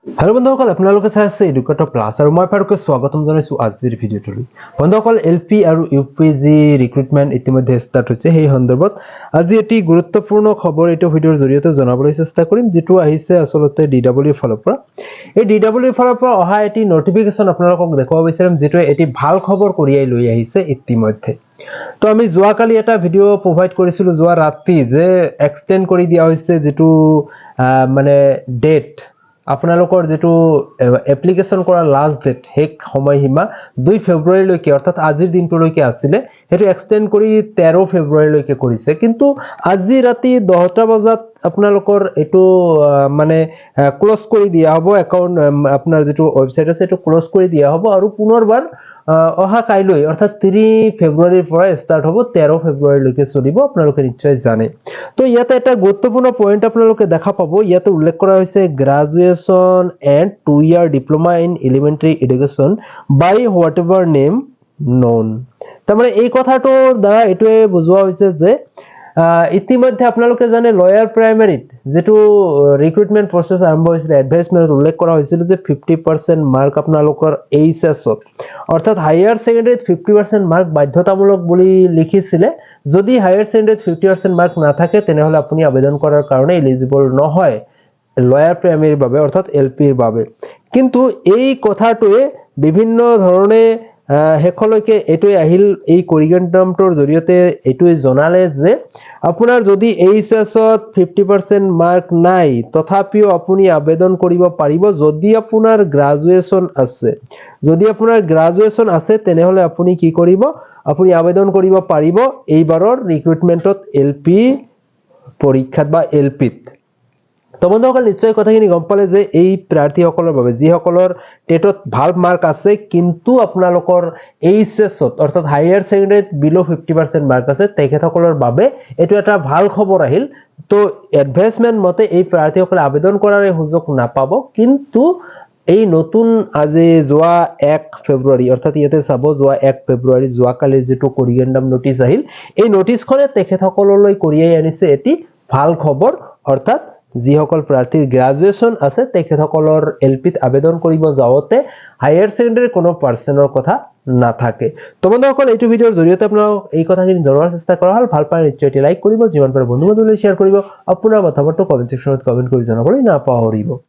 Hello बंधुসকল আপোনালোকে চাই আছে এডুকেটৰ প্লাস আৰু মই ফাৰুকে স্বাগতম জনাইছো আজিৰ ভিডিঅ'টোলৈ। বন্ধুসকল এলপি আৰু ইউপিজি ৰিক্ৰুটমেন্ট ইতিমধ্যে ষ্টাৰ্ট হৈছে। সেই সন্দৰ্ভত আজি এটি গুৰুত্বপূৰ্ণ খবৰ এই ভিডিঅ'ৰ জৰিয়তে জনাবলৈ চেষ্টা কৰিম, যেটো আহিছে আসলতে ডিডব্লিউ ফালৰ পৰা। এই ডিডব্লিউ ফালৰ পৰা অহা এটি নটিফিকেশন আপোনালোকক দেখাব বিচাৰিম, যেটো এটি ভাল খবৰ কঢ়িয়াই লৈ আহিছে ইতিমধ্যে। তো আমি যোৱাকালি এটা ভিডিঅ' প্ৰভাইড কৰিছিলো যোৱা ৰাতি যে এক্সটেন্ড কৰি দিয়া হৈছে, যেটো মানে ডেট আপোনালোকৰ যেটো এপ্লিকেশন কৰা লাষ্ট ডেট হেক সময়সীমা 2 ফেব্ৰুৱাৰীলৈকে অৰ্থাৎ আজিৰ দিনটোলৈকে আছিল, হেতু এক্সটেন্ড কৰি 13 ফেব্ৰুৱাৰীলৈকে কৰিছে। কিন্তু আজি ৰাতি 10টা বজাত আপোনালোকৰ এটো মানে ক্লোজ কৰি দিয়া হ'ব, একাউন্ট আপোনাৰ যেটো ওয়েবসাইট আছে এটো ক্লোজ কৰি দিয়া হ'ব আৰু পুনৰবাৰ অহা কাইলৈ অৰ্থাৎ 3 ফেব্ৰুৱাৰীৰ পৰা ষ্টাৰ্ট হ'ব, 13 ফেব্ৰুৱাৰীলৈকে চলিব, আপোনালোকে নিশ্চয় জানে। তো ইয়াতে এটা গুৰুত্বপূৰ্ণ পইণ্ট আপোনালোকে দেখা পাব, ইয়াতে উল্লেখ কৰা হৈছে গ্ৰেজুৱেচন এণ্ড 2 ইয়াৰ diploma in elementary education by whatever name known. তাৰমানে এই কথাটোৰ দ্বাৰা এইটোৱে বুজোৱা হৈছে যে ইতিমধ্যে আপোনালোকে জানে লয়াৰ প্ৰাইমাৰীত যেটো ৰিক্ৰুটমেন্ট প্ৰসেস আৰম্ভ হৈছিল, এডভাইসমেন্ট উল্লেখ কৰা হৈছিল যে 50% মাৰ্ক আপোনালোকৰ এইচএছত অৰ্থাৎ হায়াৰ সেকেন্ডাৰীত 50% মাৰ্ক বাধ্যতামূলক বুলি লিখিছিলে। যদি হায়াৰ সেকেন্ডাৰীত 50% মাৰ্ক নাথাকে তেনেহলে আপুনি আবেদন কৰাৰ কাৰণে এলিজিবল নহয় লয়াৰ প্ৰাইমাৰীৰ বাবে অৰ্থাৎ এলপিৰ বাবে। কিন্তু এই কথাটোৱে বিভিন্ন ধৰণে হেকলৈকে এটোই আহিল, এই কৰিগেন্ডামটোৰ জৰিয়তে এটোই জনালে যে আপোনাৰ যদি এইচএছত 50% মাৰ্ক নাই তথাপিও আপুনি আবেদন কৰিব পাৰিব যদি আপোনাৰ গ্ৰেজুৱেচন আছে। যদি আপোনাৰ গ্ৰেজুৱেচন আছে তেনেহলে আপুনি কি কৰিব, আপুনি আবেদন কৰিব পাৰিব এইবাৰৰ ৰিক্ৰুটমেন্টত এলপি পৰীক্ষাত বা এলপিত। তো বন্ধুসকল নিশ্চয় কথাখিনি গম পালে যে এই প্ৰাৰ্থীসকলৰ বাবে যিসকলৰ টেটত ভাল মাৰ্ক আছে কিন্তু আপোনালোকৰ এইচএছত অৰ্থাৎ হায়াৰ সেকেন্ডাৰীত বিলো 50% মাৰ্ক আছে, তেখেতসকলৰ বাবে এটো এটা ভাল খবৰ আহিল। তো এডভাইসমেন্ট মতে এই প্ৰাৰ্থীসকলে আবেদন কৰাৰ সুযোগ নাপাব, কিন্তু এই নতুন আজি যোৱা 1 ফেব্ৰুৱাৰী অৰ্থাৎ ইয়াতে চাব যোৱা 1 ফেব্ৰুৱাৰী যোৱাকালিৰ যেটো কৰিগেন্ডাম নোটিস আহিল, এই নোটিসখনে তেখেতসকললৈ কঢ়িয়াই আনিছে এটি ভাল খবৰ, অৰ্থাৎ যিসকল প্ৰাৰ্থীৰ গ্ৰেজুৱেচন আছে তেখেতসকলৰ এলপিত আবেদন কৰিব যাওতে হায়াৰ সেকেন্ডাৰী কোনো পাৰ্সনৰ কথা নাথাকে। তো বন্ধুসকল এইটো ভিডিঅ'ৰ জৰিয়তে আপোনালোক এই কথাখিনি জনাৰ চেষ্টা কৰা হল। ভাল পালে নিশ্চয় এটি লাইক কৰিব, যিমান পাৰে বন্ধু বান্ধৱীলৈ শ্বেয়াৰ কৰিব, আপোনাৰ মতামতটো কমেন্ট সেকশনত কমেন্ট কৰি জনাবলৈ নাপাহৰিব।